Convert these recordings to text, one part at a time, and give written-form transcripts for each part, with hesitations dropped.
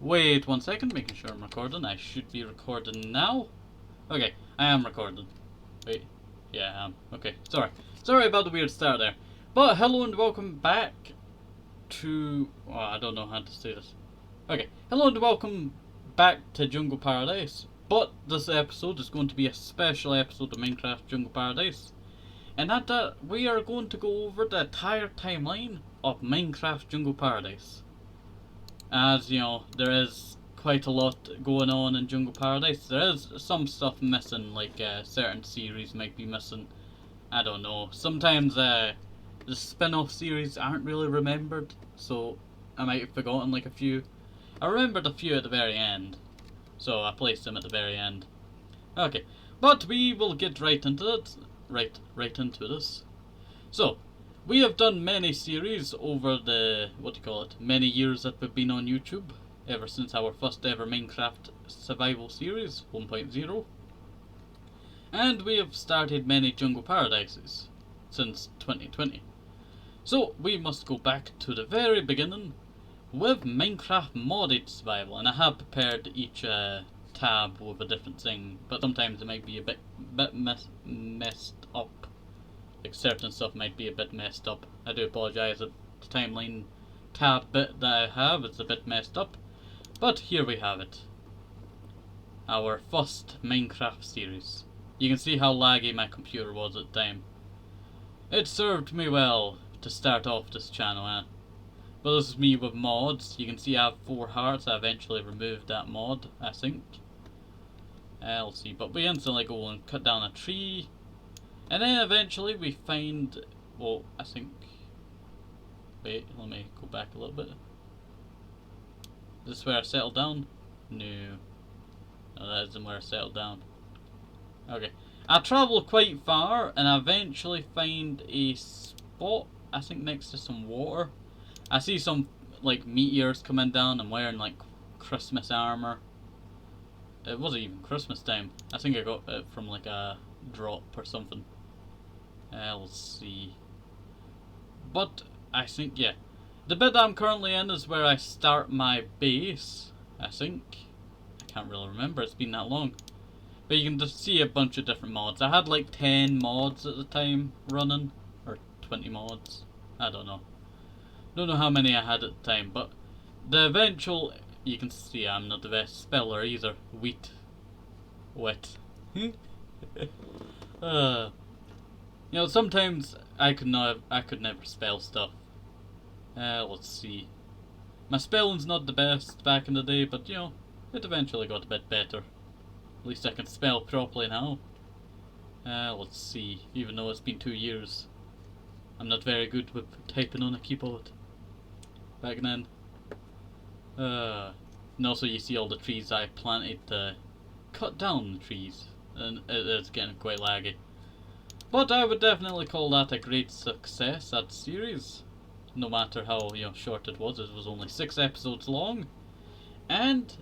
Wait 1 second, making sure I'm recording. I should be recording now. Okay, I am recording. Wait, yeah, I am. Okay, sorry about the weird start there. But hello and welcome back to... oh, I don't know how to say this. Okay, hello and welcome back to Jungle Paradise. But this episode is going to be a special episode of Minecraft Jungle Paradise. And at that, we are going to go over the entire timeline of Minecraft Jungle Paradise. As you know, there is quite a lot going on in Jungle Paradise. There is some stuff missing, like certain series might be missing. I don't know. Sometimes the spin-off series aren't really remembered, so I might have forgotten like a few. I remembered a few at the very end, so I placed them at the very end. Okay, but we will get right into it. Right into this. So, we have done many series over the, many years that we've been on YouTube, ever since our first ever Minecraft survival series, 1.0. And we have started many Jungle Paradises since 2020. So, we must go back to the very beginning with Minecraft Modded Survival, and I have prepared each tab with a different thing, but sometimes it might be a bit messed up. Like certain stuff might be a bit messed up. I do apologise if the timeline tab bit that I have is a bit messed up, but here we have it. Our first Minecraft series. You can see how laggy my computer was at the time. It served me well to start off this channel, But this is me with mods. You can see I have 4 hearts. I eventually removed that mod, I think. Let's see, but we instantly go and cut down a tree. And then eventually we find, well, I think, wait, let me go back a little bit. Is this where I settled down? No, that isn't where I settled down. Okay, I travel quite far and I eventually find a spot, I think next to some water. I see some, like, meteors coming down. I'm wearing, like, Christmas armor. It wasn't even Christmas time. I think I got it from, like, a drop or something. Let's see. But, I think, yeah. The bit that I'm currently in is where I start my base, I think. I can't really remember, it's been that long. But you can just see a bunch of different mods. I had like 10 mods at the time running. Or 20 mods. I don't know. Don't know how many I had at the time, but the eventual... You can see I'm not the best speller either. Wet. You know, sometimes I could never spell stuff. Let's see. My spelling's not the best back in the day, but you know, it eventually got a bit better. At least I can spell properly now. Let's see. Even though it's been 2 years, I'm not very good with typing on a keyboard back then. And also you see all the trees I planted to cut down the trees, and it's getting quite laggy. But I would definitely call that a great success, that series. No matter how, you know, short it was only 6 episodes long. And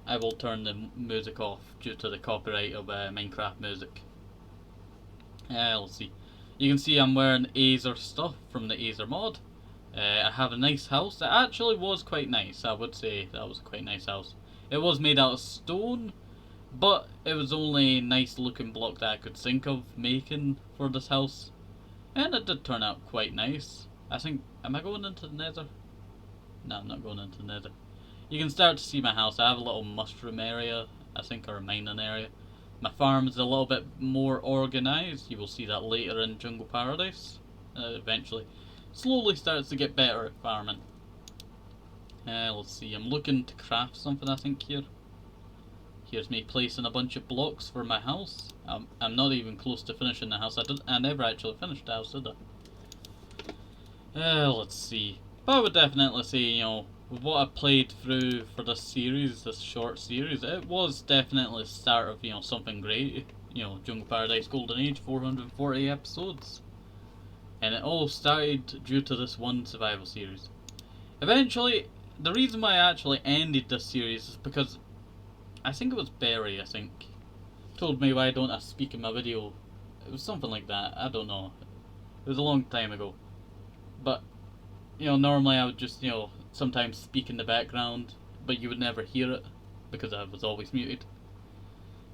I will turn the music off due to the copyright of Minecraft music. Let's see. You can see I'm wearing Azer stuff from the Azer mod. I have a nice house. It actually was quite nice. I would say that was a quite nice house. It was made out of stone, but it was only a nice looking block that I could think of making for this house. And it did turn out quite nice. I think, am I going into the nether? No, I'm not going into the nether. You can start to see my house. I have a little mushroom area, I think, or a mining area. My farm is a little bit more organised. You will see that later in Jungle Paradise. Eventually. Slowly starts to get better at farming. Let's see, I'm looking to craft something, I think, here. Here's me placing a bunch of blocks for my house. I'm not even close to finishing the house. I never actually finished the house, did I? Let's see. But I would definitely say, you know, with what I played through for this series, this short series, it was definitely the start of, you know, something great. You know, Jungle Paradise Golden Age, 440 episodes. And it all started due to this one survival series. Eventually, the reason why I actually ended this series is because I think it was Barry, told me why don't I speak in my video. It was something like that, I don't know. It was a long time ago. But, you know, normally I would just, you know, sometimes speak in the background. but you would never hear it because I was always muted.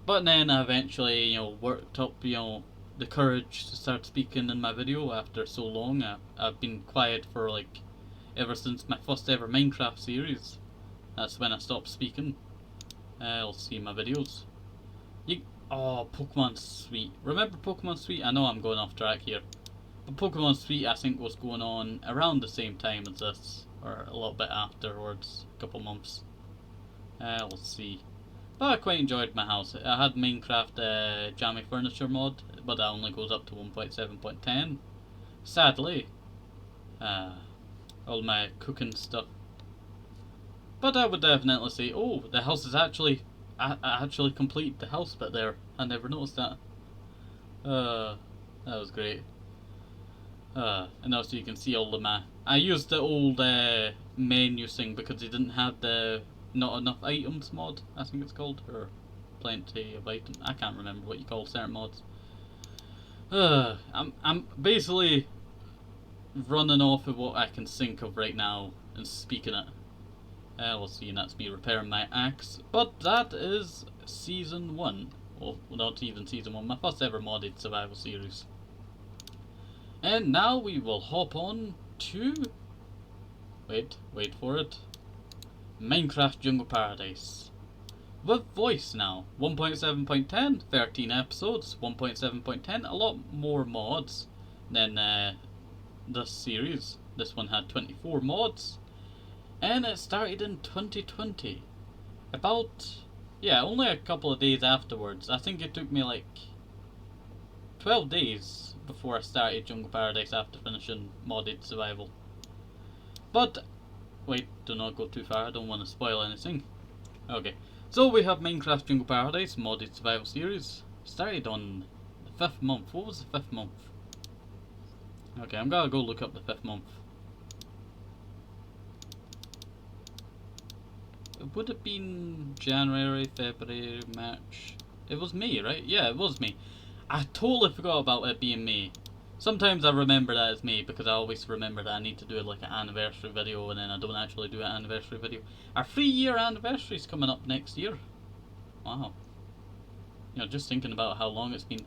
But then I eventually, worked up, the courage to start speaking in my video after so long. I've been quiet for like ever since my first ever Minecraft series. That's when I stopped speaking. I'll see my videos. Oh, Pokemon Sweet. Remember Pokemon Sweet? I know I'm going off track here. But Pokemon Sweet I think was going on around the same time as this. Or a little bit afterwards. A couple months. We'll see. But I quite enjoyed my house. I had Minecraft Jammy Furniture mod. But that only goes up to 1.7.10. Sadly. All my cooking stuff. But I would definitely say, oh, the house is actually... I actually completed the house bit there. I never noticed that. That was great. And also you can see all the I used the old menu thing because they didn't have the not enough items mod, I think it's called, or plenty of items. I can't remember what you call certain mods. I'm basically running off of what I can think of right now and speaking it. We'll see, and that's me repairing my axe. But that is season 1. Well, not even season 1, my first ever modded survival series. And now we will hop on to... Wait for it. Minecraft Jungle Paradise. With voice now. 1.7.10, 13 episodes. 1.7.10, a lot more mods than this series. This one had 24 mods. And it started in 2020. Only a couple of days afterwards. I think it took me like 12 days before I started Jungle Paradise after finishing modded survival. But, wait, do not go too far, I don't want to spoil anything. Okay, so we have Minecraft Jungle Paradise modded survival series. Started on the 5th month. What was the 5th month? Okay, I'm gonna go look up the 5th month. Would have been January, February, March. It was May, right? Yeah, it was May. I totally forgot about it being May. Sometimes I remember that it's May because I always remember that I need to do like an anniversary video and then I don't actually do an anniversary video. Our 3-year anniversary is coming up next year. Wow. Just thinking about how long it's been.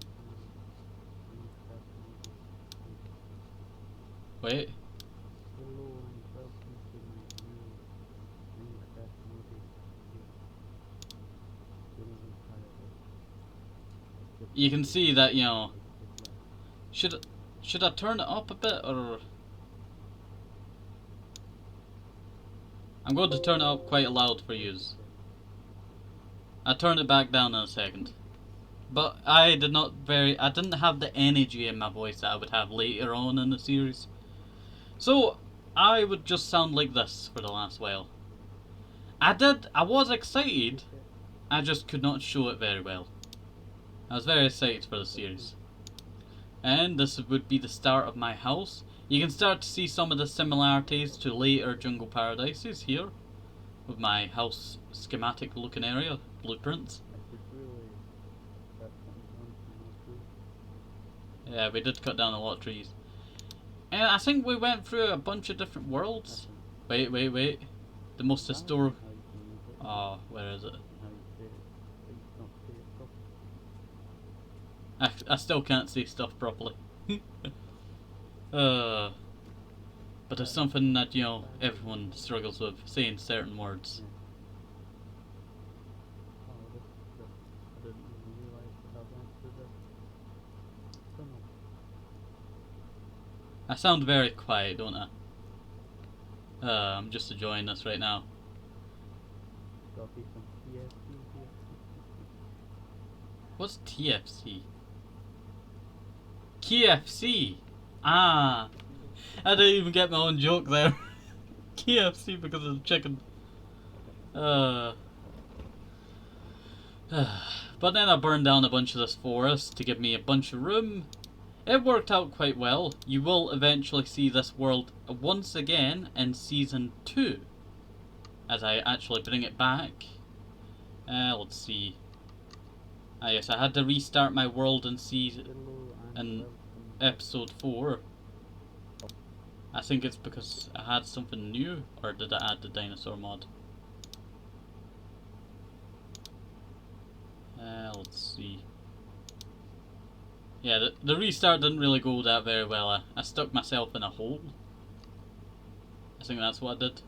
Wait. You can see that, should I turn it up a bit, or... I'm going to turn it up quite loud for yous. I'll turn it back down in a second. But I didn't have the energy in my voice that I would have later on in the series. So, I would just sound like this for the last while. I was excited, I just could not show it very well. I was very excited for the series. And this would be the start of my house. You can start to see some of the similarities to later Jungle Paradises here. With my house schematic looking area, blueprints. Yeah, we did cut down a lot of trees. And I think we went through a bunch of different worlds. Wait. The most historic... Oh, where is it? I still can't see stuff properly. But it's something that, everyone struggles with, saying certain words. I sound very quiet, don't I? I'm just enjoying this right now. What's TFC? KFC! Ah! I didn't even get my own joke there. KFC because of the chicken. But then I burned down a bunch of this forest to give me a bunch of room. It worked out quite well. You will eventually see this world once again in Season 2. As I actually bring it back. Let's see. Yes, I had to restart my world in episode 4. I think it's because I had something new, or did I add the dinosaur mod? Let's see. Yeah, the restart didn't really go that very well. I stuck myself in a hole. I think that's what I did.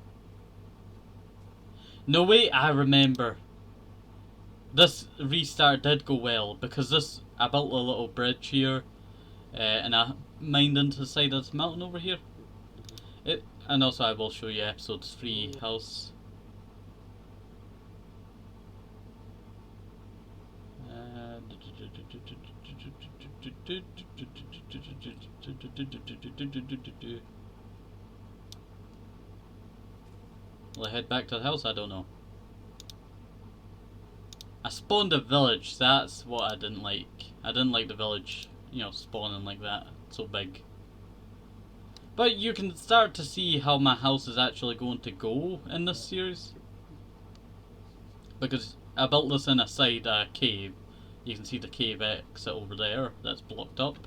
No, wait, I remember. This restart did go well because I built a little bridge here and I mined into the side of this mountain over here. And also I will show you episode 3 house. Will I head back to the house? I don't know. I spawned a village, that's what I didn't like. I didn't like the village, you know, spawning like that, so big. But you can start to see how my house is actually going to go in this series. Because I built this in a side cave. You can see the cave exit over there, that's blocked up.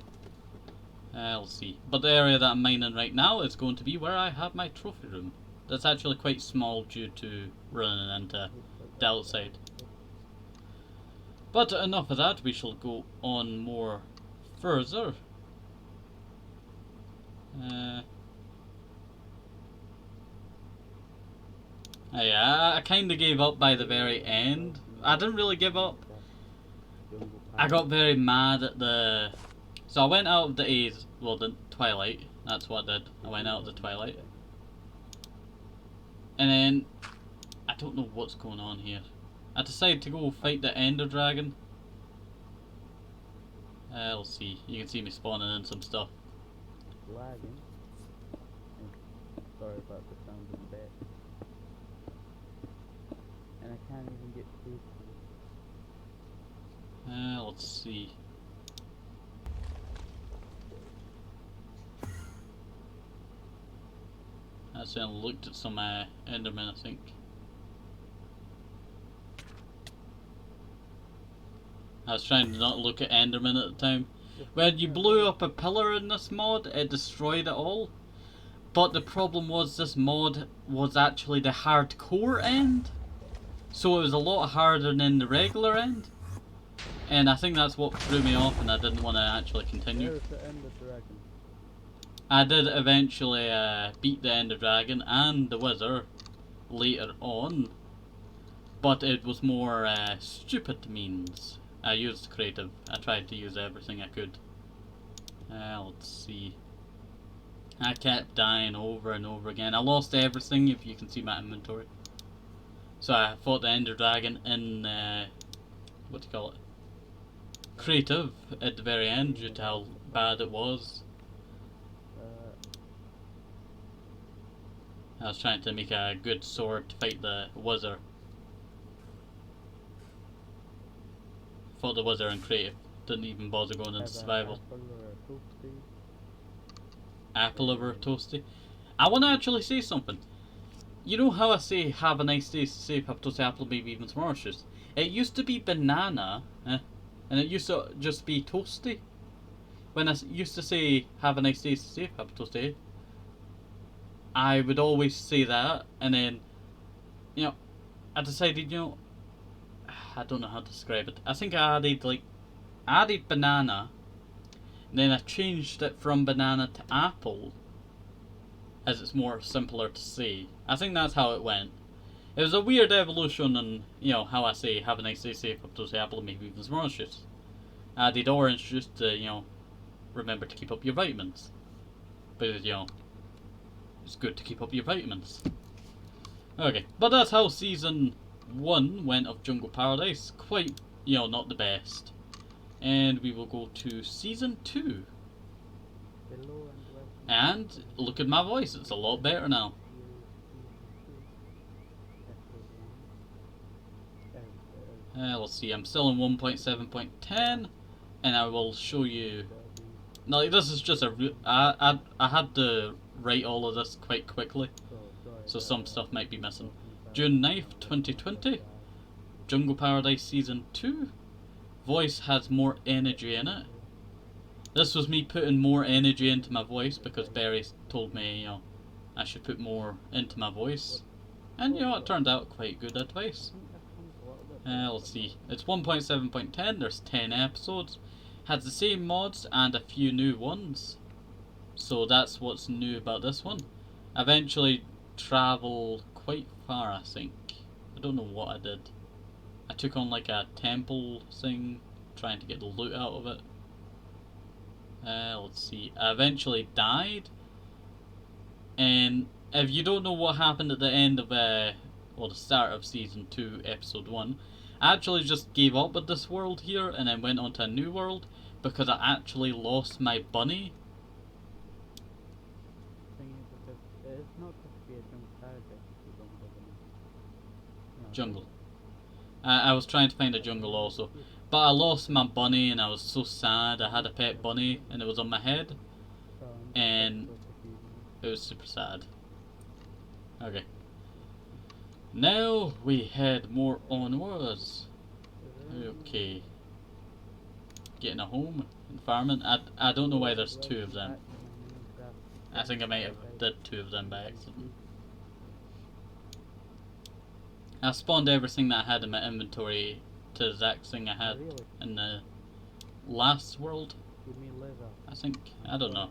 Let's see. But the area that I'm mining right now is going to be where I have my trophy room. That's actually quite small due to running into the outside. But enough of that, we shall go on more further. Yeah, I kind of gave up by the very end. I didn't really give up. I got very mad at the... So I went out of the the Twilight. That's what I did. I went out of the Twilight. And then... I don't know what's going on here. I decided to go fight the Ender Dragon. Let's see. You can see me spawning in some stuff. Lagging. Sorry about the sound of the bed. And I can't even get through to it. Let's see. I actually looked at some Endermen, I think. I was trying to not look at Enderman at the time. When you blew up a pillar in this mod, it destroyed it all. But the problem was this mod was actually the hardcore end. So it was a lot harder than the regular end. And I think that's what threw me off and I didn't want to actually continue. There's the Ender Dragon. I did eventually beat the Ender Dragon and the Wither later on. But it was more stupid means. I used creative. I tried to use everything I could. Let's see. I kept dying over and over again. I lost everything, if you can see my inventory. So I fought the Ender Dragon in, what do you call it? Creative at the very end due to how bad it was. I was trying to make a good sword to fight the Wither. Fought the Wither in creative. Didn't even bother going into survival. Apple over toasty. I want to actually say something. You know how I say have a nice day, safe, have toasty apple, maybe even some oranges? It used to be banana, and it used to just be toasty. When I used to say have a nice day, safe, have toasty, I would always say that, and then, you know, I decided, you know, I don't know how to describe it. I think I added banana, and then I changed it from banana to apple, as it's more simpler to say. I think that's how it went. It was a weird evolution in, you know, how I say have a nice day, safe, up to the apple, maybe even some orange juice. I added orange juice to, you know, remember to keep up your vitamins. Because, you know, it's good to keep up your vitamins. Okay, but that's how season 1 went of Jungle Paradise. Quite, you know, not the best. And we will go to season 2. And look at my voice, it's a lot better now. Let's see, I'm still in 1.7.10, and I will show you. No, this is just I had to write all of this quite quickly, so some stuff might be missing. June 9th, 2020, Jungle Paradise Season 2. Voice has more energy in it. This was me putting more energy into my voice because Barry told me, you know, I should put more into my voice. And, you know, it turned out quite good advice. Let's see. It's 1.7.10. There's 10 episodes. Has the same mods and a few new ones. So that's what's new about this one. I eventually traveled quite far, I think. I don't know what I did. I took on like a temple thing, trying to get the loot out of it. Let's see. I eventually died. And if you don't know what happened at the end of the start of season 2, episode 1, I actually just gave up with this world here and then went on to a new world because I actually lost my bunny. Thing is, because it's not supposed to be a jungle paradise if you don't have any, Jungle. I was trying to find a jungle also. But I lost my bunny and I was so sad. I had a pet bunny and it was on my head. And it was super sad. Okay. Now we head more onwards. Okay. Getting a home and farming. I don't know why there's 2 of them. I think I might have did 2 of them by accident. I spawned everything that I had in my inventory to the exact thing I had in the last world. I think. I don't know.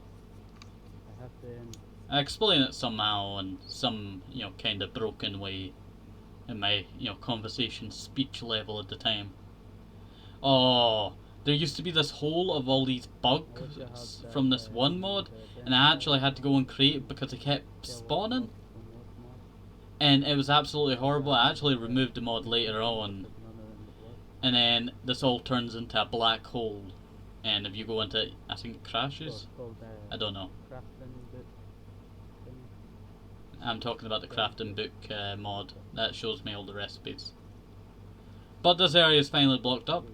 I explain it somehow in some, kind of broken way in my, conversation speech level at the time. Oh, there used to be this hole of all these bugs from this one mod, and I actually had to go and create it because they kept spawning. And it was absolutely horrible. I actually removed the mod later on. And then this all turns into a black hole. And if you go into it, I think it crashes. I don't know. I'm talking about the crafting book mod. That shows me all the recipes. But this area is finally blocked up.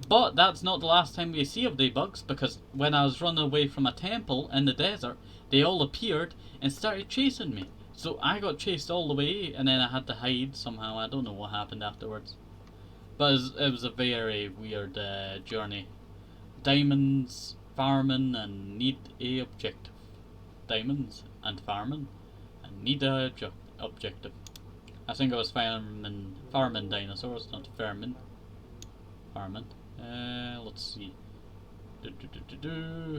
But that's not the last time we see of the bugs, because when I was running away from a temple in the desert, they all appeared and started chasing me. So I got chased all the way, and then I had to hide somehow. I don't know what happened afterwards. But it was a very weird journey. Diamonds, farming, and need a objective. Diamonds and farming, and need a objective. I think I was farming dinosaurs, not farming. Let's see.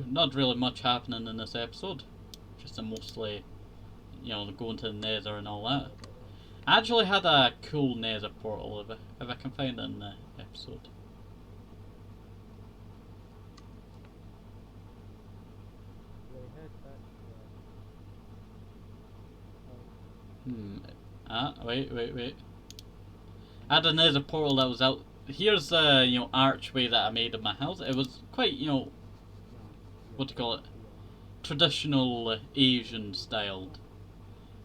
Not really much happening in this episode. Just a mostly, going to the nether and all that. I actually had a cool nether portal if I can find it in the episode. Wait. I had a nether portal that was out. Here's the archway that I made in my house. It was quite what do you call it? Traditional Asian styled.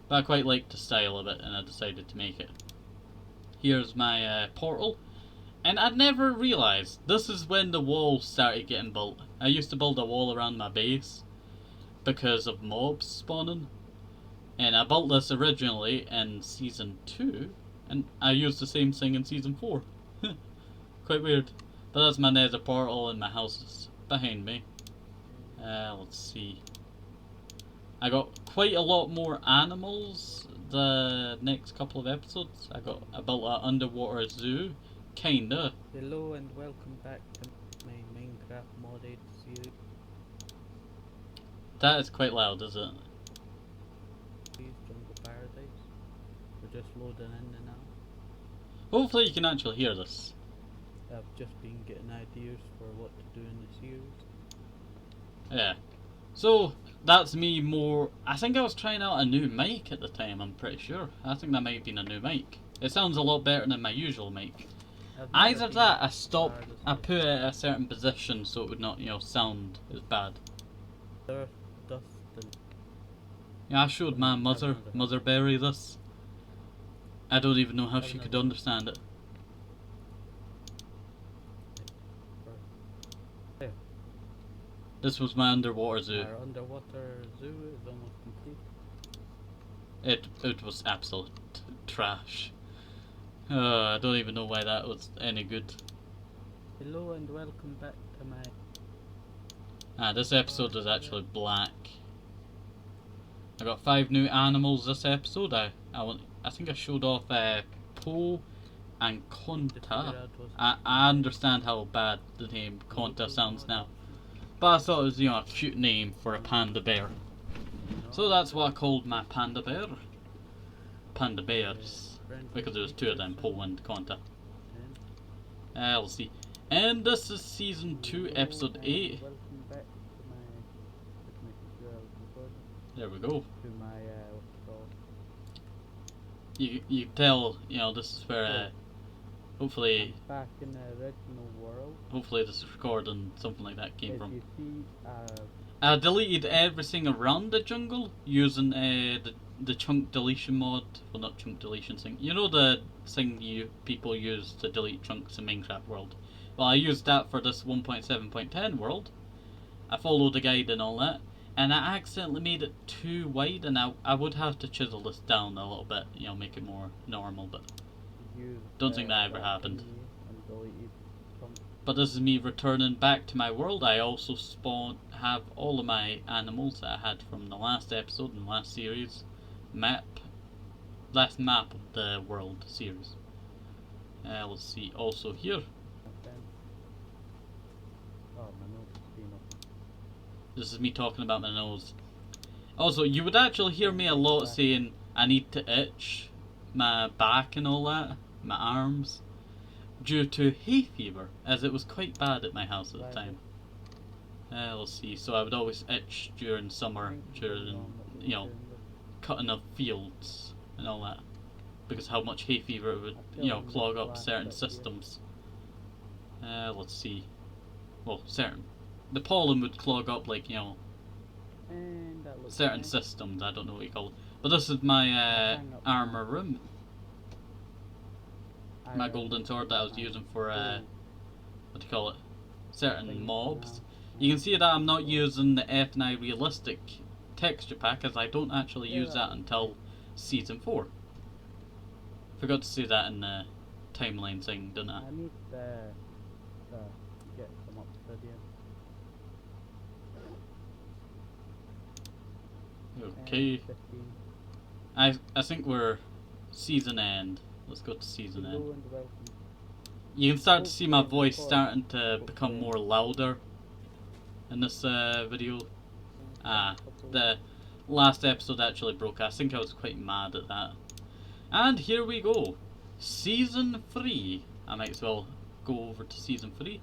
But I quite liked the style of it, and I decided to make it. Here's my portal. And I'd never realised, this is when the walls started getting built. I used to build a wall around my base because of mobs spawning. And I built this originally in Season 2, and I used the same thing in Season 4. Quite weird. But that's my nether portal, and my house is behind me. Let's see. I got quite a lot more animals the next couple of episodes. I built an underwater zoo, kinda. Hello and welcome back to my Minecraft modded series. That is quite loud, is it? Jungle Paradise. We're just loading in now. Hopefully you can actually hear this. I've just been getting ideas for what to do in the series. Yeah. So, that's me more... I think I was trying out a new mic at the time, I'm pretty sure. I think that might have been a new mic. It sounds a lot better than my usual mic. Either that, I put it at a certain position so it would not, sound as bad. Yeah, I showed my Mother Berry this. I don't even know how she could understand it. This was my underwater zoo. Our underwater zoo is almost complete. It was absolute trash. I don't even know why that was any good. Hello and welcome back to my... This episode is actually black. I got 5 new animals this episode. I think I showed off Poe and To figure Conta. out what's I understand how bad the name Conta sounds now, but I thought it was, you know, a cute name for a panda bear. So that's what I called my panda bear. Panda bears. Because there's two of them, Pole and Conta. Let's see. And this is season 2, episode 8. Welcome back to my, just making sure I was recording, There we go. to my, what's it called? You tell, you know, this is where hopefully I'm back in the original world. hopefully this recording something like that came If from. you see, I deleted everything around the jungle using the chunk deletion mod. Well, not chunk deletion thing. You know the thing people use to delete chunks in Minecraft world. Well, I used that for this 1.7.10 world. I followed the guide and all that, and I accidentally made it too wide, and I would have to chisel this down a little bit, you know, make it more normal. But use, don't think that ever happened. and deleted some. But this is me returning back to my world. I also have all of my animals that I had from the last episode and last series last map of the world series. Let's see. Also here, Oh, my nose is being up. this is me talking about my nose. Also, you would actually hear me a lot saying I need to itch my back and all that, my arms, due to hay fever, as it was quite bad at my house at the time. Let's see. So I would always itch during summer, during, you know, cutting of fields and all that, because how much hay fever it would, you know, clog up certain systems. Let's see. Well, the pollen would clog up, like, you know, And that looks certain nice. systems. I don't know what you call it. But this is my armor room, my golden sword that I was using for what do you call it? Certain mobs. You can see that I'm not using the F9 realistic texture pack, as I don't actually use that until season 4. Forgot to say that in the timeline thing, didn't I? I need to get some obsidian. Okay. 15. I think we're season end. Let's go to season end. Hello and welcome. You can start to see my voice starting to become more louder in this video. The last episode actually broke. I think I was quite mad at that. And here we go. Season 3. I might as well go over to season 3.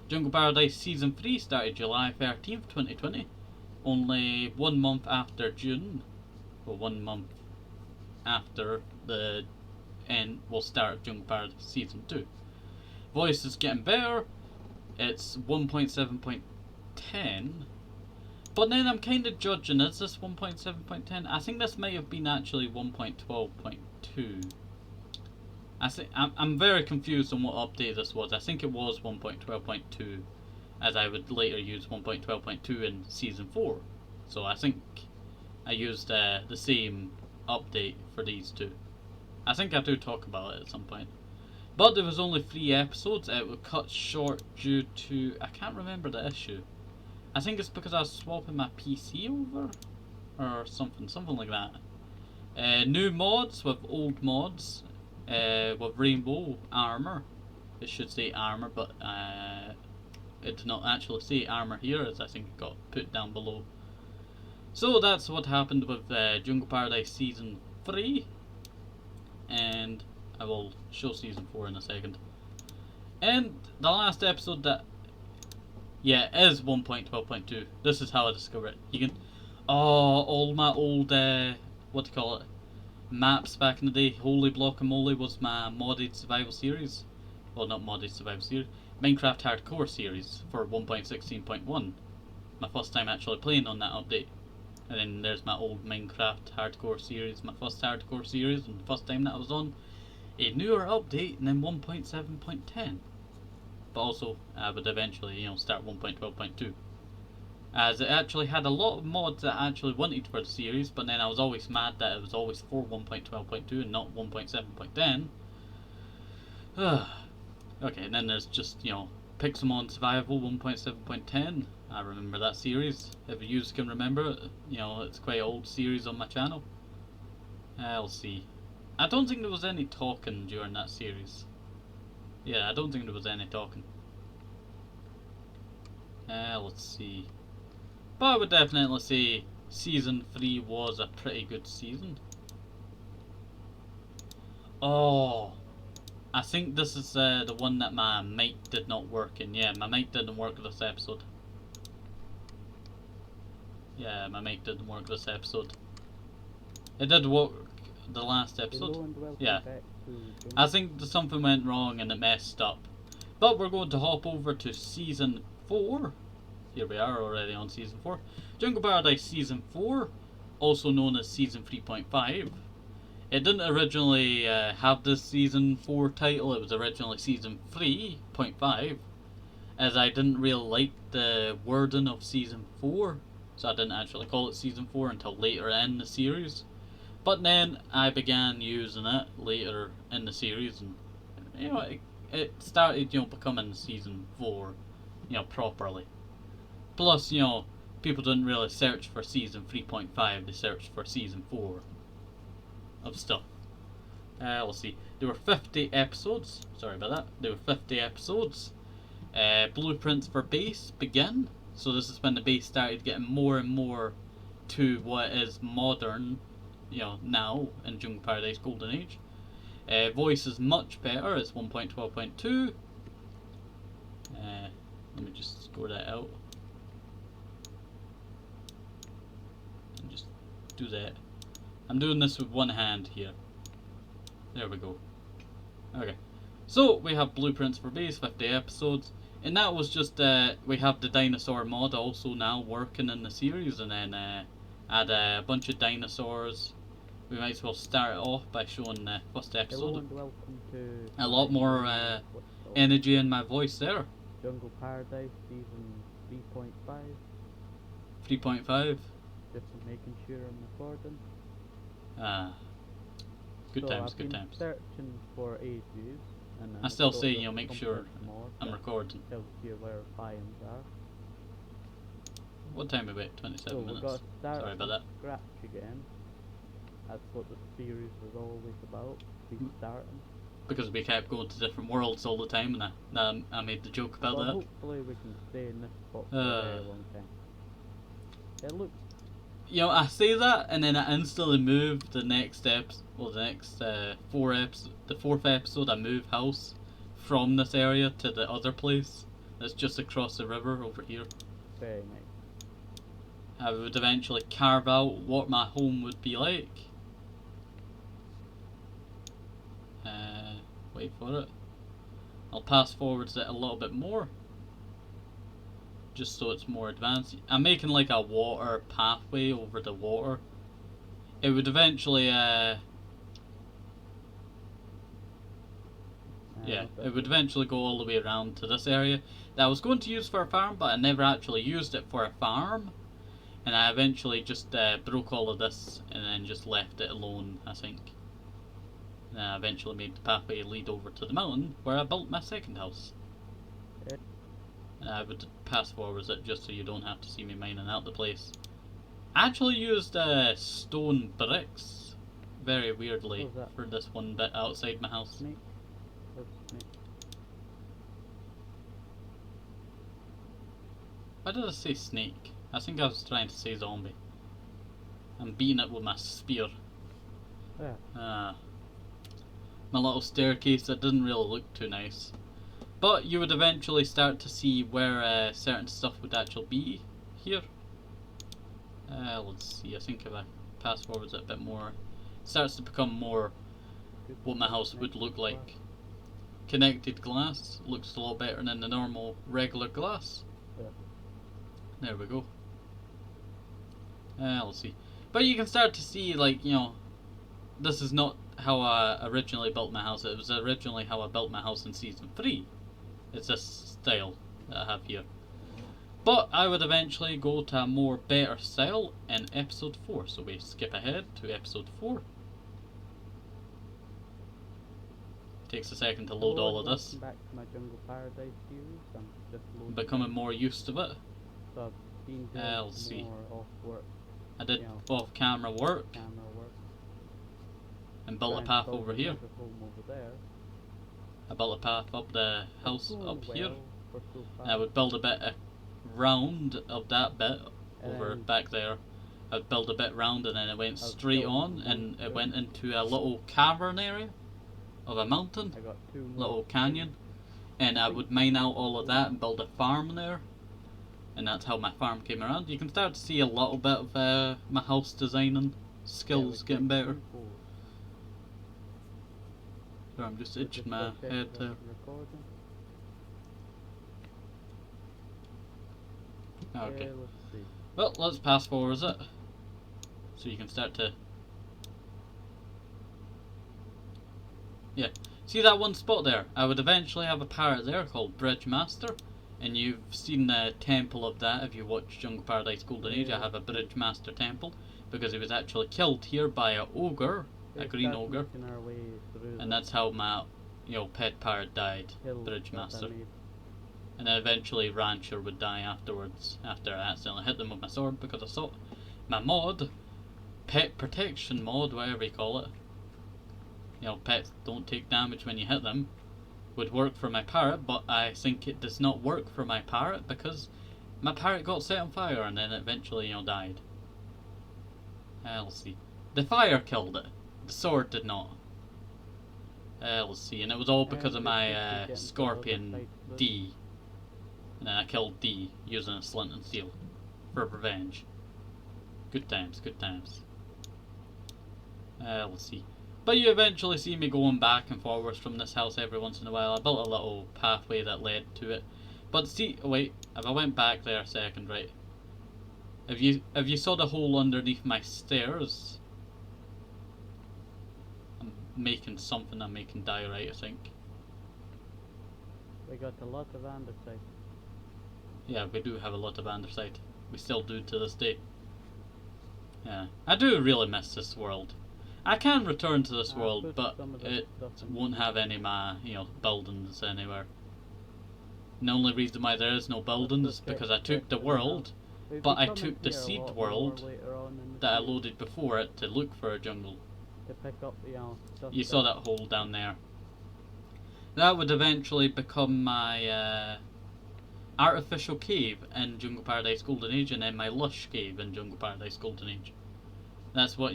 Jungle Paradise season 3 started July 13th, 2020. Only 1 month after June. Well, 1 month after the end will start Jungle Paradise season 2. Voice is getting better. It's 1.7.10. But then I'm kind of judging, is this 1.7.10? I think this might have been actually 1.12.2. I'm very confused on what update this was. I think it was 1.12.2, as I would later use 1.12.2 in season 4. So I think I used the same update for these two. I think I do talk about it at some point. But there was only 3 episodes. It was cut short due to, I can't remember the issue. I think it's because I was swapping my PC over or something like that. New mods with old mods, with rainbow armor. It should say armor, but it did not actually say armor here, as I think it got put down below. So that's what happened with Jungle Paradise season 3, and I will show season 4 in a second. And the last episode that, yeah, is 1.12.2. This is how I discovered it. You can, all my old, what do you call it, maps back in the day. Holy Block'Mole was my modded survival series. Well, not modded survival series. Minecraft Hardcore series for 1.16.1. My first time actually playing on that update. And then there's my old Minecraft Hardcore series, my first Hardcore series, and the first time that I was on a newer update, and then 1.7.10. But also, I would eventually, start 1.12.2. As it actually had a lot of mods that I actually wanted for the series, but then I was always mad that it was always for 1.12.2 and not 1.7.10. Okay, and then there's just, Pixelmon Survival 1.7.10. I remember that series. If you can remember it, it's quite an old series on my channel. Let's see. I don't think there was any talking during that series. Yeah, I don't think there was any talking. Let's see. But I would definitely say season 3 was a pretty good season. Oh, I think this is the one that my mic did not work in. Yeah, my mic didn't work this episode. Yeah, my mic didn't work this episode. It did work the last episode. Hello and welcome Yeah. back to I think something went wrong and it messed up. But we're going to hop over to season 4. Here we are already on season 4. Jungle Paradise season 4, also known as season 3.5. It didn't originally have this season 4 title, it was originally season 3.5, as I didn't really like the wording of season 4, so I didn't actually call it season 4 until later in the series. But then I began using it later in the series, and it started becoming season 4, properly. Plus, people didn't really search for season 3.5, they searched for season 4 of stuff. Let's see. There were 50 episodes. Sorry about that. There were 50 episodes. Blueprints for base begin. So this is when the base started getting more and more to what is modern, now in Jungle Paradise Golden Age. Voice is much better. It's 1.12.2. Let me just score that out. And just do that. I'm doing this with one hand here. There we go. Okay. So, we have Blueprints for Base, 50 episodes. And that was just, we have the dinosaur mod also now working in the series. And then add a bunch of dinosaurs. We might as well start it off by showing the first episode. Hello and welcome to A lot more energy in my voice there. Jungle Paradise season 3.5. 3.5. Just making sure I'm recording. Good So times, I've good been times. searching for ages, and I still say, make sure I'm recording. Tells you where biomes are. What time are we at? 27 So we've minutes. got to start Sorry about from that. scratch again. That's what the series was always about. Restarting. Because we kept going to different worlds all the time, and I made the joke about Well, that. hopefully we can stay in this spot for a very long time. It looks I say that, and then I instantly move the next episode, well, the next the fourth episode, I move house from this area to the other place that's just across the river over here. very nice. I would eventually carve out what my home would be like. Wait for it. I'll pass forwards it a little bit more, just so it's more advanced. I'm making like a water pathway over the water. It would eventually, it would eventually go all the way around to this area that I was going to use for a farm, but I never actually used it for a farm. And I eventually just broke all of this and then just left it alone, I think. And I eventually made the pathway lead over to the mountain where I built my second house. And I would pass forwards it just so you don't have to see me mining out the place. I actually used stone bricks, very weirdly, for this one bit outside my house. Snake. Snake. Why did I say snake? I think I was trying to say zombie. I'm beating it with my spear. Yeah. My little staircase that didn't really look too nice. But you would eventually start to see where certain stuff would actually be here. Let's see, I think if I pass forwards it a bit more, it starts to become more what my house would look like. Connected glass looks a lot better than the normal regular glass. Yeah. There we go. Let's see. But you can start to see, like, this is not how I originally built my house. It was originally how I built my house in season 3. It's this style that I have here. But I would eventually go to a more better style in episode 4. So we skip ahead to episode 4. Takes a second to load all of this. Back to my Jungle Paradise series. I'm just I'm becoming more used to it. So I've been doing more off work. I did off camera work. And built a path over here. Home over there. I built a path up the house Going up here. for so far. And I would build a bit round of that bit over then back there. I'd build a bit round and then it went I'll straight build on one and it too. went into a little cavern area of a mountain, I got 2 more. little canyon, and I would mine out all of that and build a farm there. And that's how my farm came around. You can start to see a little bit of my house designing skills getting better. So I'm just itching my head to. Recording. Okay. Let's see. Well, let's pass forward it. So you can start to. Yeah. See that one spot there? I would eventually have a parrot there called Bridge Master. And you've seen the temple of that if you watch Jungle Paradise Golden Age. I have a Bridge Master temple because he was actually killed here by an ogre, a green ogre. And that's how my pet parrot died, Bridge Master. And then eventually Rancher would die afterwards, after I accidentally hit them with my sword because I thought my mod, pet protection mod, whatever you call it, pets don't take damage when you hit them, would work for my parrot, but I think it does not work for my parrot because my parrot got set on fire and then eventually, died. Let's see. The fire killed it. The sword did not. Let's see, and it was all because of my Scorpion D. And then I killed D using a Slint and Steel for revenge. Good times, good times. Let's see. But you eventually see me going back and forwards from this house every once in a while. I built a little pathway that led to it. But see, wait, if I went back there a second, right? If you saw the hole underneath my stairs, I'm making something, I'm making diorite, I think. We got a lot of andesite. Yeah, we do have a lot of andesite. We still do to this day. Yeah, I do really miss this world. I can return to this world, but it won't have any of my, buildings anywhere. And the only reason why there is no buildings is because I took the world, but I took the seed world that I loaded before it to look for a jungle. To pick up, stuff. You saw that hole down there. That would eventually become my artificial cave in Jungle Paradise Golden Age, and then my lush cave in Jungle Paradise Golden Age. That's what,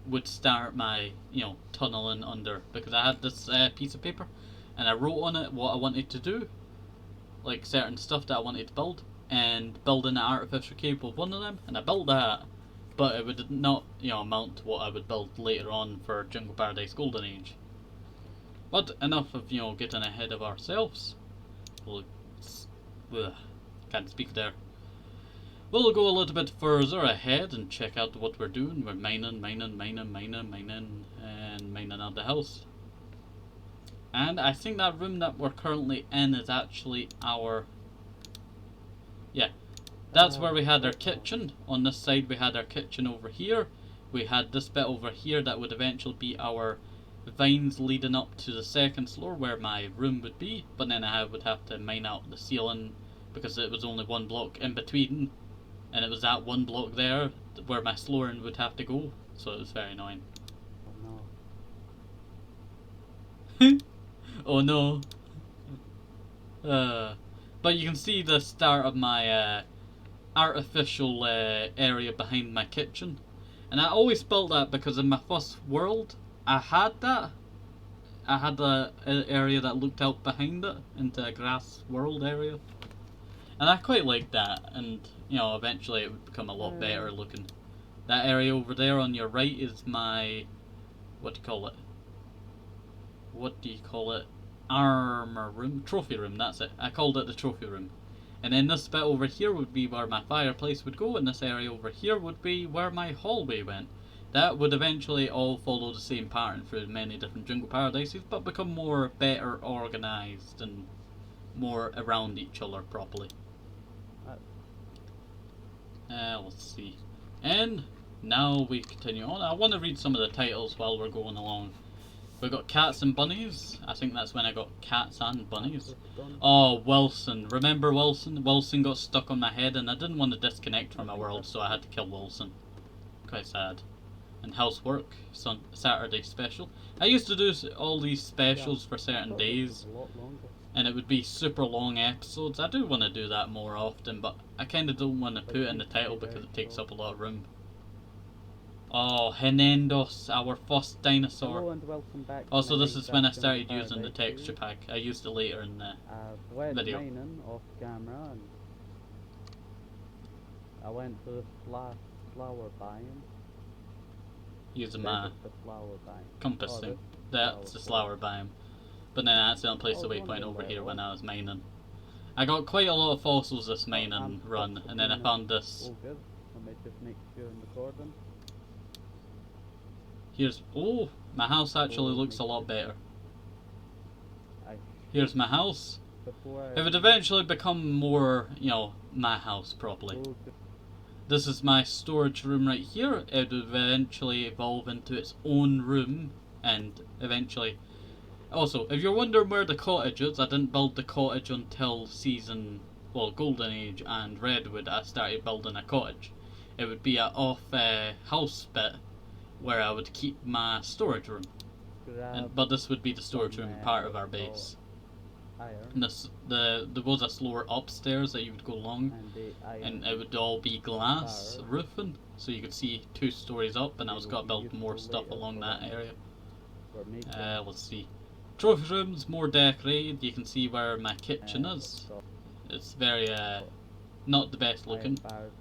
would start my, tunneling under, because I had this piece of paper, and I wrote on it what I wanted to do, like certain stuff that I wanted to build, and building an artificial cave was one of them, and I built that, but it would not, amount to what I would build later on for Jungle Paradise Golden Age. But enough of, getting ahead of ourselves. Can't speak there. We'll go a little bit further ahead and check out what we're doing. We're mining, and mining out the house. And I think that room that we're currently in is actually our... Yeah, that's where we had our kitchen. On this side we had our kitchen over here. We had this bit over here that would eventually be our vines leading up to the second floor where my room would be. But then I would have to mine out the ceiling because it was only one block in between. And it was that one block there where my flooring would have to go, so it was very annoying. Oh no. Oh no. But you can see the start of my artificial area behind my kitchen. And I always built that because in my first world, I had that. I had the area that looked out behind it into a grass world area. And I quite liked that, and eventually it would become a lot better looking. That area over there on your right is my, what do you call it? Armor room? Trophy room, that's it. I called it the trophy room. And then this bit over here would be where my fireplace would go, and this area over here would be where my hallway went. That would eventually all follow the same pattern through many different Jungle Paradises, but become better organised and more around each other properly. Let's see. And now we continue on. I want to read some of the titles while we're going along. We've got Cats and Bunnies. I think that's when I got Cats and Bunnies. Oh, Wilson. Remember Wilson? Wilson got stuck on my head and I didn't want to disconnect from my world, so I had to kill Wilson. Quite sad. and housework, Saturday special. I used to do all these specials for I certain thought this days, was a lot longer. and it would be super long episodes. I do want to do that more often, but I kind of don't want to put it in the title because it takes up a lot of room. Oh, Henendos, our first dinosaur. Hello and welcome back to Also, my this is when I Minecraft started Jungle using the Paradise texture series. pack. I used it later in the I've went video. mining off camera and I went to the flower biome. using This my is the flower biome. compass Oh, thing. this That's the flower slower biome. But then I accidentally placed Oh, the it's waypoint on over the here when level. I was mining. I got quite a lot of fossils this I'm mining run, stuck and then I between found this. Oh good. Let me just make sure I'm recording. Here's oh, my house actually Oh, looks a make lot sure. better. I Here's my house. before It would eventually become more, my house properly. Oh, good. This is my storage room right here. It would eventually evolve into its own room, and eventually. Also, if you're wondering where the cottage is, I didn't build the cottage until Golden Age and Redwood. I started building a cottage. It would be a off house bit where I would keep my storage room. Grab But this would be the storage some, room part of our salt, base. iron And there was a slower upstairs that you would go along, and the iron. and it would all be glass bar. roofing, so you could see 2 stories up, and I was It going to will be build more useful stuff later along for that that. area. For making Let's see. Trophy room's more decorated. You can see where my kitchen is. stuff. It's very not the best Iron looking. bars.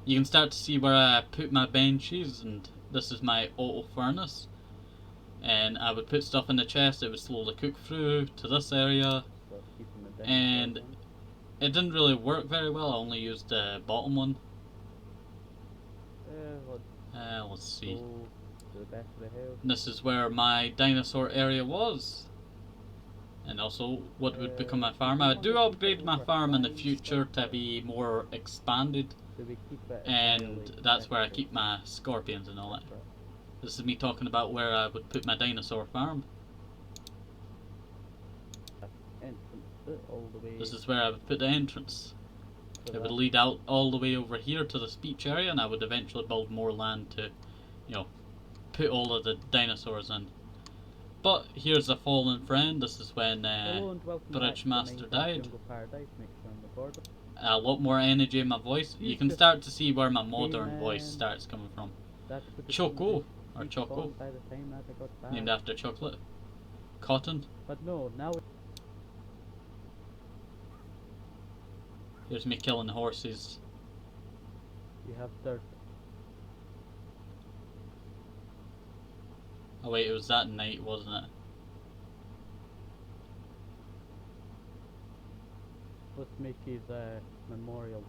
You can start to see where I put my benches, and this is my auto furnace. And I would put stuff in the chest, it would slowly cook through to this area. For keeping the And dinosaurs in. it didn't really work very well, I only used the bottom one. Let's see. Go to the back of the hill. This is where my dinosaur area was. And also what would become my farm. I do upgrade my farm in the future to be more expanded. Do we keep it And entirely that's where I separate? keep my scorpions and all that. This is me talking about where I would put my dinosaur farm. Entrance all the way. This is where I would put the entrance. to It would that. lead out all the way over here to the speech area, and I would eventually build more land to, put all of the dinosaurs in. But here's a fallen friend. This is when Hello and welcome back Bridge to Master Minecraft died. Jungle Paradise. Make sure I'm recording. A lot more energy in my voice. You can start to see where my modern voice Amen. starts coming from. That would be Choco, or each Choco, fall by the time that I got back. named after chocolate. Cotton. But no, now Here's me killing the horses. you have dirt. Oh wait, it was that night, wasn't it? Let's make his memorial.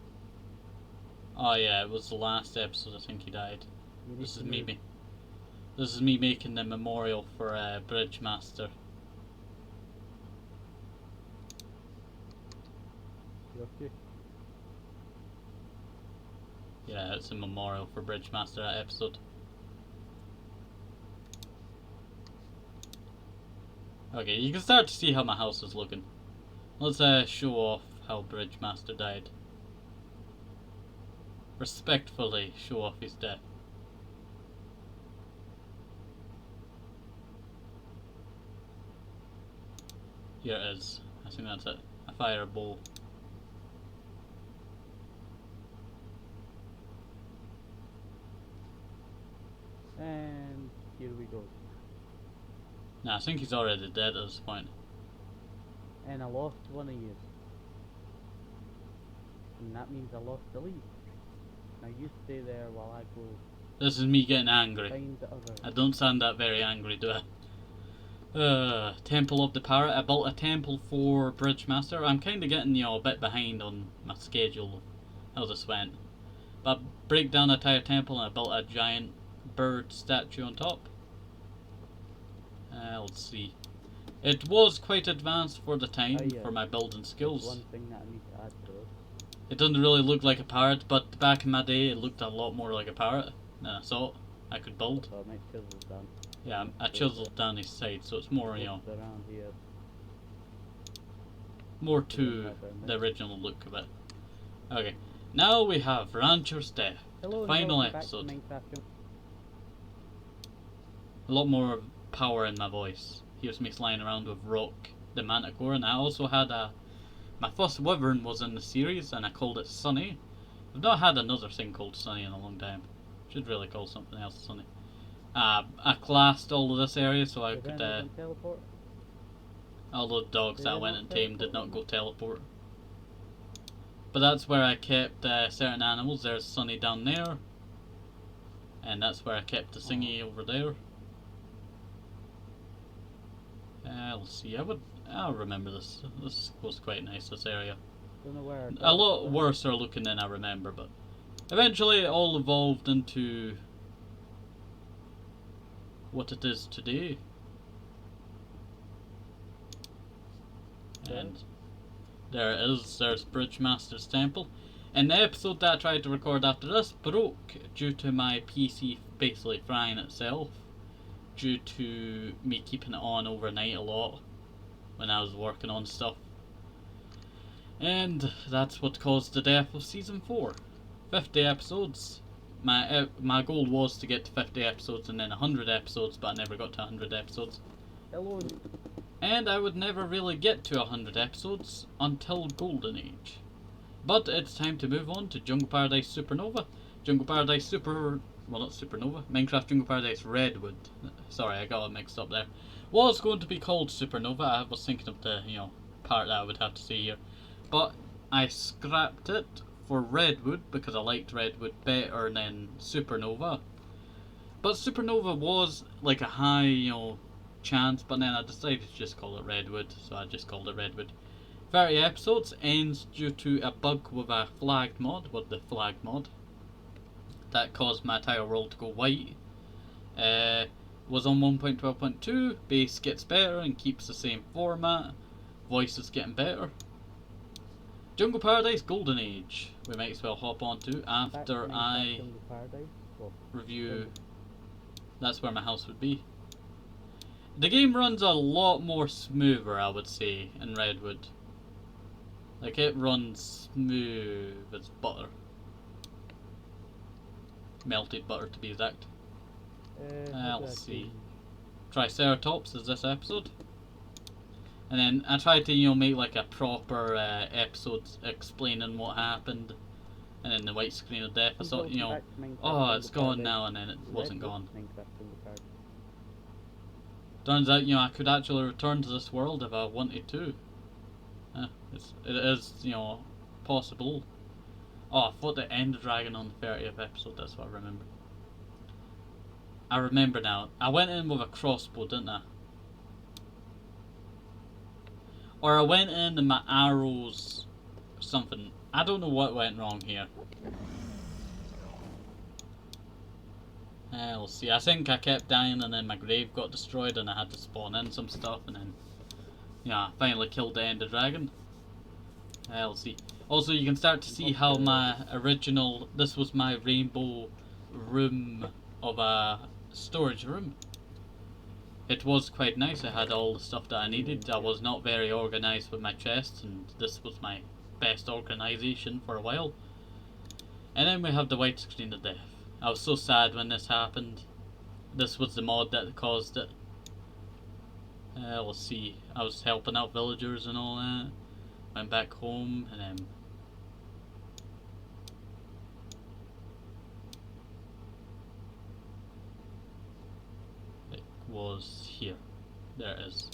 Oh yeah, it was the last episode. I think he died. We need This to is me. move. This is me making the memorial for Bridge Master. You okay? Yeah, it's a memorial for Bridge Master, that episode. Okay, you can start to see how my house is looking. Let's show off how Bridge Master died. Respectfully show off his death. Here it is. I think that's it. A fireball. And here we go. Nah, I think he's already dead at this point. And I lost one of you. And that means I lost the lead. Now you stay there while I go This is me getting angry. find the other. I don't sound that very angry, do I? Temple of the Parrot. I built a temple for Bridge Master. I'm kind of getting, a bit behind on my schedule of how this went. But I break down the entire temple and I built a giant bird statue on top. Let's see. It was quite advanced for the time, yeah. for my building There's skills. one thing that I need to add to it. It doesn't really look like a parrot, but back in my day it looked a lot more like a parrot than I thought I could build. So my chisel's done. Yeah, I chiseled down his side, so it's more, What's around here? more to the original look of it. Okay, now we have Rancher's Death, Hello and final welcome back to episode. Minecraft Jungle. a lot more power in my voice. Here's me flying around with Rock the Manticore, and I also had my first wyvern was in the series, and I called it Sunny. I've not had another thing called Sunny in a long time. Should really call something else Sunny. I classed all of this area so I could. Teleport? All the dogs Did that I they went not and tamed did teleport? not go teleport. But that's where I kept certain animals. There's Sunny down there. And that's where I kept the Singy over there. Let's see, I'll remember this. This was quite nice, this area. Don't know where. A lot worse looking than I remember, but eventually it all evolved into what it is today. And there it is, there's Bridgemaster's Temple. And the episode that I tried to record after this broke due to my PC basically frying itself, due to me keeping it on overnight a lot when I was working on stuff. And that's what caused the death of Season 4. 50 episodes. My goal was to get to 50 episodes and then 100 episodes, but I never got to 100 episodes. Hello. And I would never really get to 100 episodes until Golden Age. But it's time to move on to Jungle Paradise Supernova. Jungle Paradise well, not Supernova. Minecraft Jungle Paradise Redwood. Sorry, I got it mixed up there. Was going to be called Supernova. I was thinking of the, part that I would have to say here. But I scrapped it for Redwood because I liked Redwood better than Supernova. But Supernova was like a high, chance, but then I decided to just call it Redwood, so I just called it Redwood. 30 episodes ends due to a bug with a flagged mod, with the flag mod. That caused my entire world to go white. Was on 1.12.2, base gets better and keeps the same format. Voice is getting better. Jungle Paradise Golden Age, we might as well hop on to after I review. That's where my house would be. The game runs a lot more smoother, I would say, in Redwood. Like, it runs smooth as butter. Melted butter, to be exact. Let's see. Triceratops is this episode. And then I tried to, make like a proper episode explaining what happened. And then the white screen of death, I thought, oh, it's gone now, and then it wasn't gone. Turns out, I could actually return to this world if I wanted to. It is, possible. Oh, I fought the Ender Dragon on the 30th episode, that's what I remember. I remember now. I went in with a crossbow, didn't I? Or I went in and my arrows... something. I don't know what went wrong here. We'll see. I think I kept dying and then my grave got destroyed and I had to spawn in some stuff and then... I finally killed the Ender Dragon. We'll see. Also, you can start to see how my original... This was my rainbow room of a storage room. It was quite nice. I had all the stuff that I needed. I was not very organised with my chests, and this was my best organisation for a while. And then we have the white screen of death. I was so sad when this happened. This was the mod that caused it. Let's see. I was helping out villagers and all that. Went back home and then... It was here. There it is.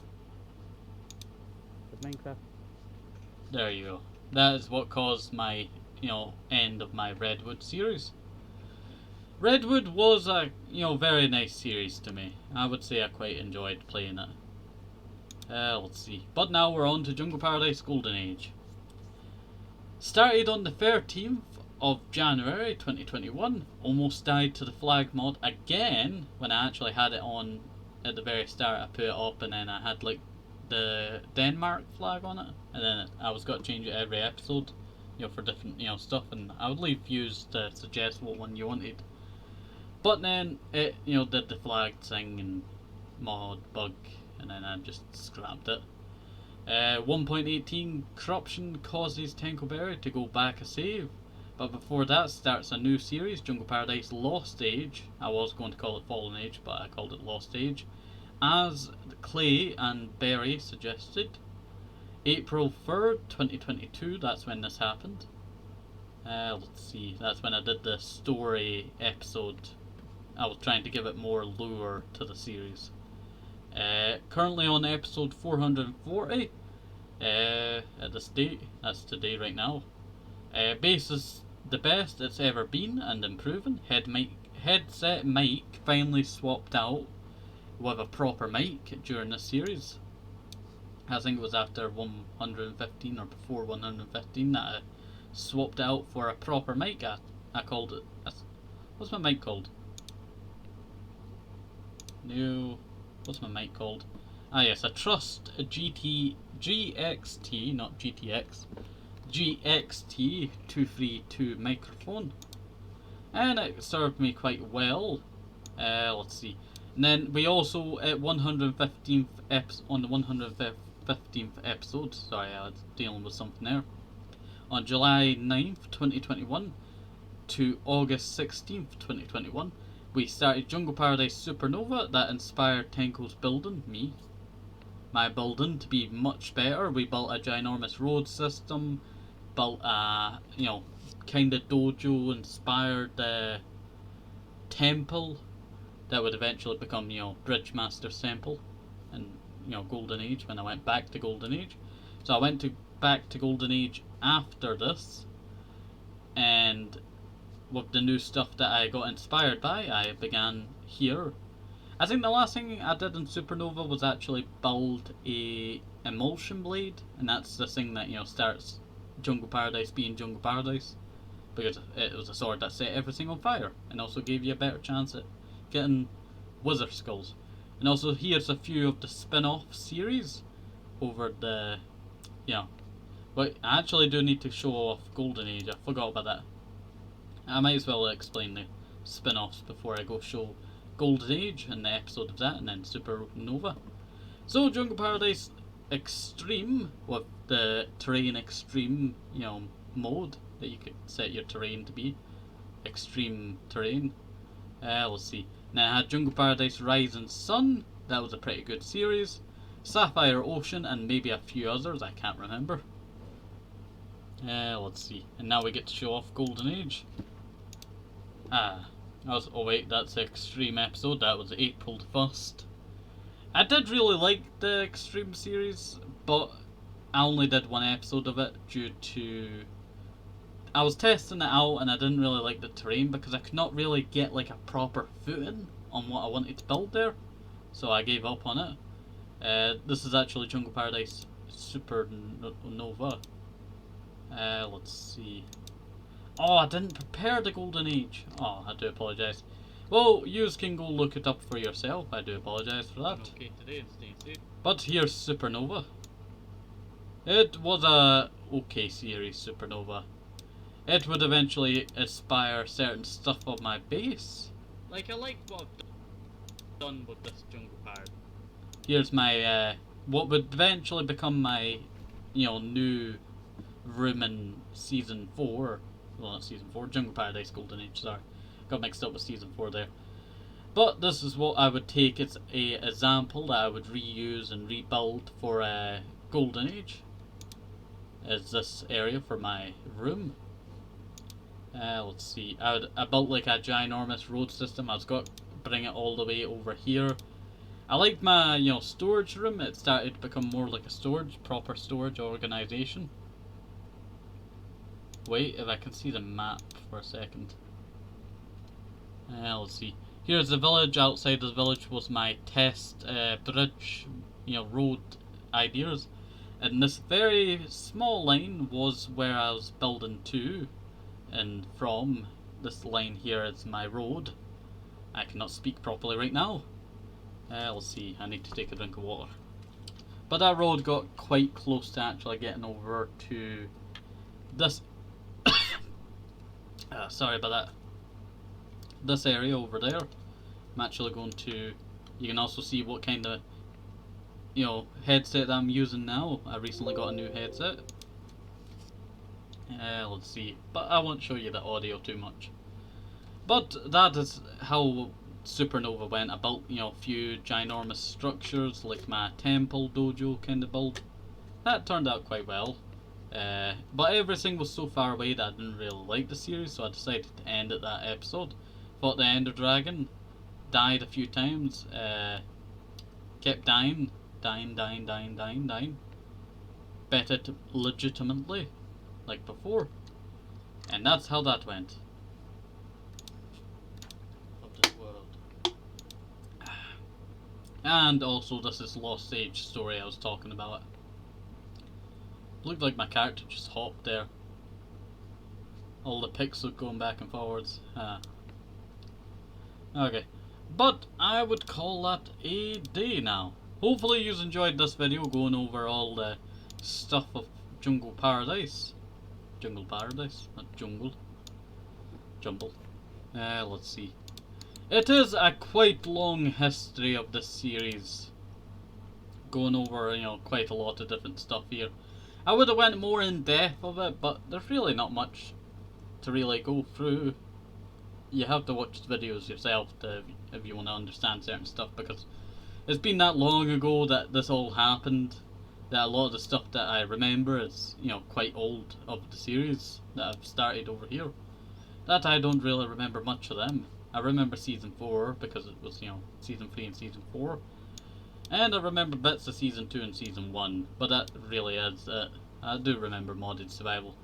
Minecraft. There you go. That is what caused my, end of my Redwood series. Redwood was a, very nice series to me. I would say I quite enjoyed playing it. Let's see. But now we're on to Jungle Paradise Golden Age. Started on the 13th of January 2021. Almost died to the flag mod again when I actually had it on at the very start. I put it up and then I had like the Denmark flag on it, and then I was got to change it every episode, for different stuff, and I would leave views to suggest what one you wanted. But then it did the flag thing and mod bug, and then I just scrapped it. 1.18 corruption causes TenkoBerry to go back a save. But before that starts a new series, Jungle Paradise Lost Age. I was going to call it Fallen Age, but I called it Lost Age. As Clay and Berry suggested. April 3rd, 2022, that's when this happened. Let's see, that's when I did the story episode. I was trying to give it more lure to the series. Currently on episode 440 at this date, that's today right now. Bass is the best it's ever been and improving. Headset mic finally swapped out with a proper mic during this series. I think it was after 115 or before 115 that I swapped out for a proper mic. I called it. What's my mic called? No. What's my mic called? Ah yes, a Trust GXT, not GTX. GXT232 microphone. And it served me quite well. Let's see. And then we also at 115th on the 115th episode, sorry, I was dealing with something there. On July 9th, 2021 to August 16th, 2021, we started Jungle Paradise Supernova that inspired Tenko's building, my building, to be much better. We built a ginormous road system, built a, kind of dojo inspired temple that would eventually become, Bridgemaster's Temple and, Golden Age when I went back to Golden Age. So I went back to Golden Age after this, and with the new stuff that I got inspired by, I began here. I think the last thing I did in Supernova was actually build a emulsion blade, and that's the thing that starts Jungle Paradise being Jungle Paradise, because it was a sword that set everything on fire and also gave you a better chance at getting wither skulls. And also here's a few of the spin-off series over the but I actually do need to show off Golden Age. I forgot about that. I might as well explain the spin-offs before I go show Golden Age and the episode of that, and then Supernova. So Jungle Paradise Extreme, with the terrain extreme, mode that you could set your terrain to be. Extreme terrain. Let's see. Now I had Jungle Paradise Rising Sun, that was a pretty good series. Sapphire Ocean and maybe a few others, I can't remember. Let's see. And now we get to show off Golden Age. Oh wait, that's the Extreme episode, that was April 1st. I did really like the Extreme series, but I only did one episode of it due to I was testing it out and I didn't really like the terrain because I could not really get like a proper footing on what I wanted to build there, so I gave up on it. This is actually Jungle Paradise Supernova. Let's see. Oh, I didn't prepare the Golden Age. Oh, I do apologise. Well, you can go look it up for yourself. I do apologise for that. Okay, today and stay safe. But here's Supernova. It was a okay series, Supernova. It would eventually inspire certain stuff of my base. Like, I like what I've done with this Jungle Parad. Here's my, what would eventually become my, new room in Season 4. Well, not Season 4, Jungle Paradise Golden Age, sorry. Got mixed up with Season 4 there. But this is what I would take as a example that I would reuse and rebuild for Golden Age. Is this area for my room. Let's see. I built like a ginormous road system. I was got bring it all the way over here. I liked my storage room. It started to become more like a proper storage organization. Wait, if I can see the map for a second. Let's see. Here's the village. Outside the village was my test bridge, road ideas. And this very small line was where I was building to. And from this line here is my road. I cannot speak properly right now. Let's see. I need to take a drink of water. But that road got quite close to actually getting over to this. Sorry about that. This area over there. I'm actually going to. You can also see what kind of headset that I'm using now. I recently got a new headset. Let's see, but I won't show you the audio too much. But that is how Supernova went about, you know, a few ginormous structures like my temple dojo kind of build. That turned out quite well. But everything was so far away that I didn't really like the series, so I decided to end at that episode. Fought the Ender Dragon, died a few times, kept dying. Bet it legitimately, like before. And that's how that went. Of this world. And also, this is Lost Age story I was talking about. Looked like my character just hopped there. All the pixels going back and forwards. Okay. But I would call that a day now. Hopefully you enjoyed this video going over all the stuff of Jungle Paradise. Jungle Paradise? Not jungle. Jumble. Let's see. It is a quite long history of this series. Going over, you know, quite a lot of different stuff here. I would have went more in depth of it, but there's really not much to really go through. You have to watch the videos yourself if you want to understand certain stuff, because it's been that long ago that this all happened, that a lot of the stuff that I remember is, you know, quite old of the series that I've started over here. That I don't really remember much of them. I remember season 4 because it was, you know, season 3 and season 4. And I remember bits of season 2 and season 1, but that really is it. I do remember modded survival.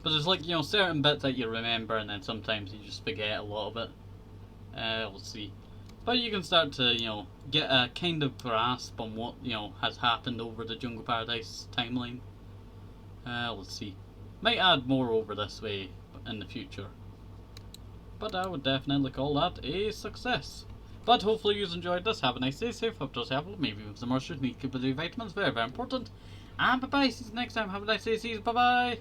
But there's like, you know, certain bits that you remember and then sometimes you just forget a lot of it. Let's see. But you can start to, you know, get a kind of grasp on what, you know, has happened over the Jungle Paradise timeline. Let's see. Might add more over this way in the future. But I would definitely call that a success. But hopefully you enjoyed this. Have a nice day, safe, hope to have maybe with some more need keep the vitamins, very important. And bye bye, see you next time. Have a nice day, see you, bye bye.